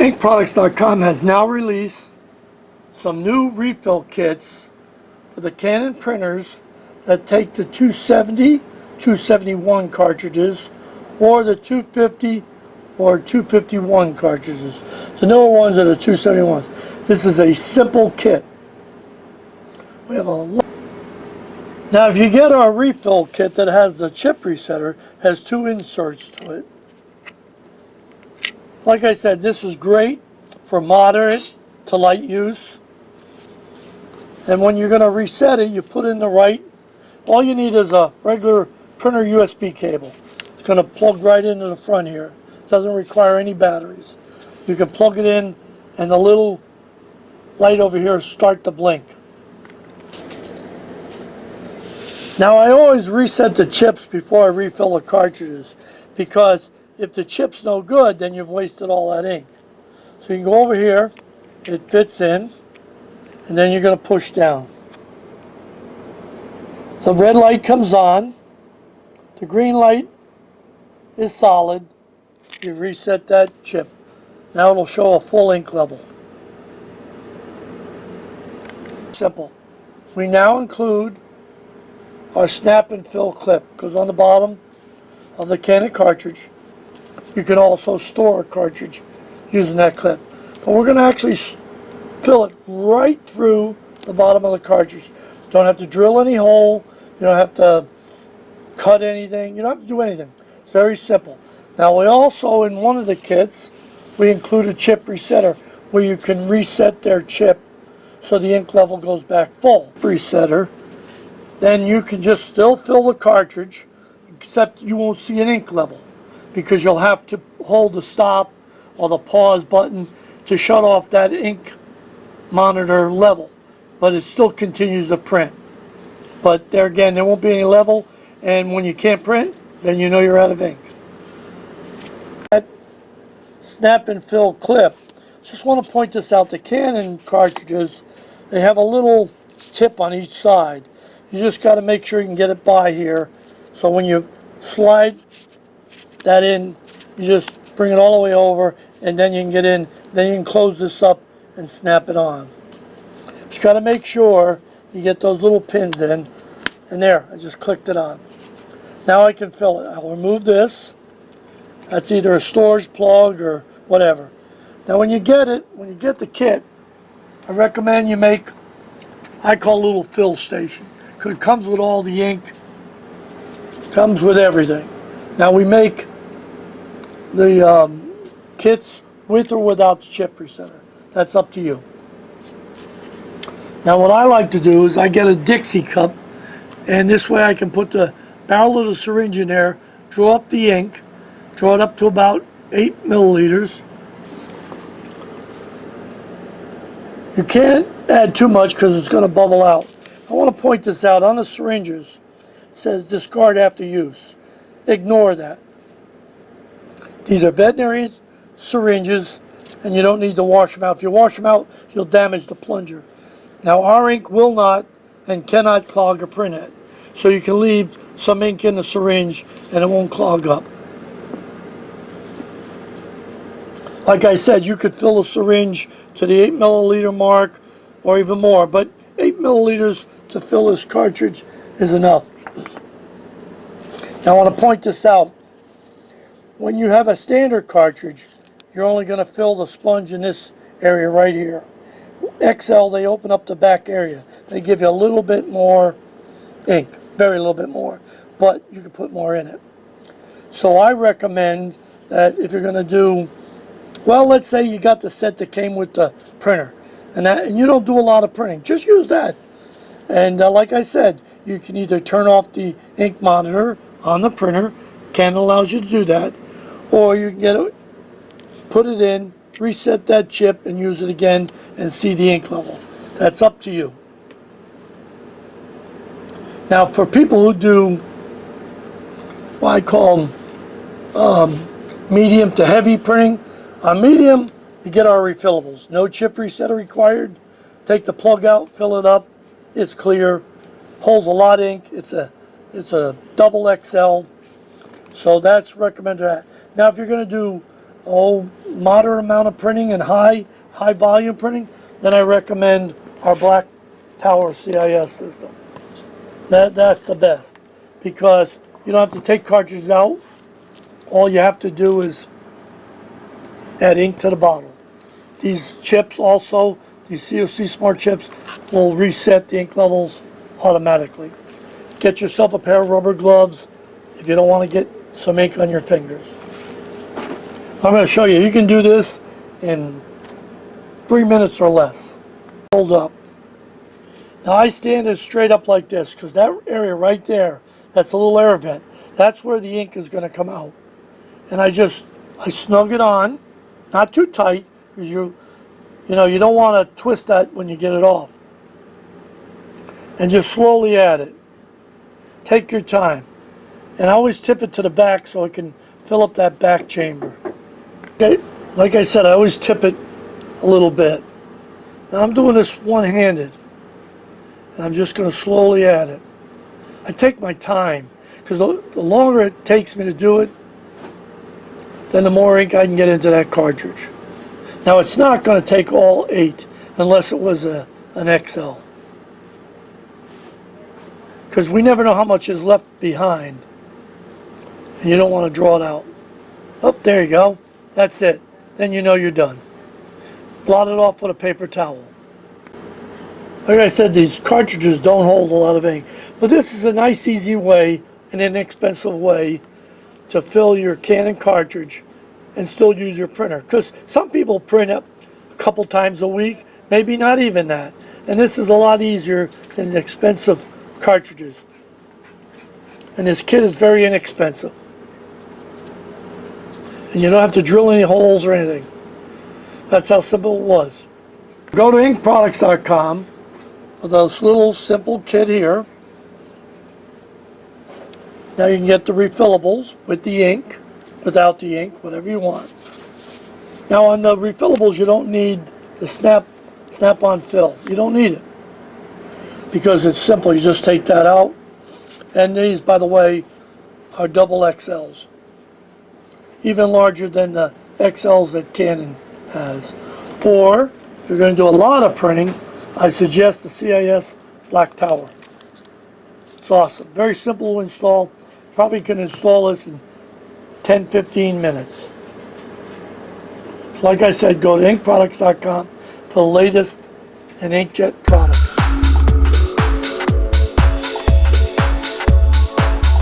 Inkproducts.com has now released some new refill kits for the Canon printers that take the 270, 271 cartridges or the 250 or 251 cartridges. The newer ones are the 271s. This is a simple kit. We have a lot. Now if you get our refill kit that has the chip resetter, has two inserts to it. Like I said, this is great for moderate to light use. And when you're going to reset it, you put in the right, all you need is a regular printer USB cable. It's going to plug right into the front here. It doesn't require any batteries. You can plug it in and the little light over here start to blink. Now I always reset the chips before I refill the cartridges, because if the chip's no good, then you've wasted all that ink. So you can go over here, it fits in, and then you're going to push down. The red light comes on, the green light is solid, you reset that chip. Now it'll show a full ink level. Simple. We now include our snap and fill clip. Goes on the bottom of the Canon cartridge. You can also store a cartridge using that clip. But we're going to actually fill it right through the bottom of the cartridge. Don't have to drill any hole. You don't have to cut anything. You don't have to do anything. It's very simple. Now we also, in one of the kits, we include a chip resetter where you can reset their chip so the ink level goes back full. Resetter. Then you can just still fill the cartridge, except you won't see an ink level, because you'll have to hold the stop or the pause button to shut off that ink monitor level, but it still continues to print. But there again, there won't be any level, and when you can't print, then you know you're out of ink. That snap and fill clip, just want to point this out, the Canon cartridges, they have a little tip on each side. You just got to make sure you can get it by here, so when you slide that in, you just bring it all the way over, and then you can get in. Then you can close this up and snap it on. Just got to make sure you get those little pins in, and there, I just clicked it on. Now I can fill it. I'll remove this. That's either a storage plug or whatever. Now when you get it, when you get the kit, I recommend you make, I call a little fill station, because it comes with all the ink, comes with everything. Now we make the kits with or without the chip resetter. That's up to you. Now what I like to do is I get a Dixie cup, and this way I can put the barrel of the syringe in there, draw up the ink, draw it up to about 8 milliliters. You can't add too much because it's going to bubble out. I want to point this out. On the syringes, it says discard after use. Ignore that. These are veterinary syringes, and you don't need to wash them out. If you wash them out, you'll damage the plunger. Now, our ink will not and cannot clog a printhead. So you can leave some ink in the syringe, and it won't clog up. Like I said, you could fill a syringe to the 8 milliliter mark or even more, but 8 milliliters to fill this cartridge is enough. Now I want to point this out. When you have a standard cartridge, you're only going to fill the sponge in this area right here. XL, they open up the back area. They give you a little bit more ink, very little bit more, but you can put more in it. So I recommend that if you're going to do, well, let's say you got the set that came with the printer, and you don't do a lot of printing, just use that. And like I said, you can either turn off the ink monitor on the printer, Canon allows you to do that, or you can get it, put it in, reset that chip, and use it again and see the ink level. That's up to you. Now, for people who do what I call medium to heavy printing, on medium, you get our refillables. No chip resetter required. Take the plug out, fill it up. It's clear. Holds a lot of ink. It's a double XL. So that's recommended. Now, if you're going to do moderate amount of printing and high volume printing, then I recommend our Black Tower CIS system. That's the best, because you don't have to take cartridges out. All you have to do is add ink to the bottle. These chips also, these COC Smart chips, will reset the ink levels automatically. Get yourself a pair of rubber gloves if you don't want to get some ink on your fingers. I'm going to show you. You can do this in 3 minutes or less. Hold up. Now I stand it straight up like this, because that area right there, that's a little air vent. That's where the ink is going to come out. And I snug it on, not too tight, because you don't want to twist that when you get it off. And just slowly add it. Take your time. And I always tip it to the back so it can fill up that back chamber. Okay, like I said, I always tip it a little bit. Now I'm doing this one-handed. And I'm just going to slowly add it. I take my time, because the longer it takes me to do it, then the more ink I can get into that cartridge. Now it's not going to take all 8 unless it was an XL, because we never know how much is left behind, and you don't want to draw it out. Oh, there you go. That's it. Then you know you're done. Blot it off with a paper towel. Like I said, these cartridges don't hold a lot of ink, but this is a nice, easy way, an inexpensive way to fill your Canon cartridge and still use your printer. Because some people print up a couple times a week, maybe not even that. And this is a lot easier than expensive cartridges. And this kit is very inexpensive. And you don't have to drill any holes or anything. That's how simple it was. Go to inkproducts.com for this little simple kit here. Now you can get the refillables with the ink, without the ink, whatever you want. Now on the refillables, you don't need the snap-on fill. You don't need it, because it's simple. You just take that out. And these, by the way, are double XLs, even larger than the XLs that Canon has. Or if you're going to do a lot of printing, I suggest the CIS Black Tower. It's awesome. Very simple to install. Probably can install this in 10-15 minutes. Like I said, go to inkproducts.com for the latest in inkjet products.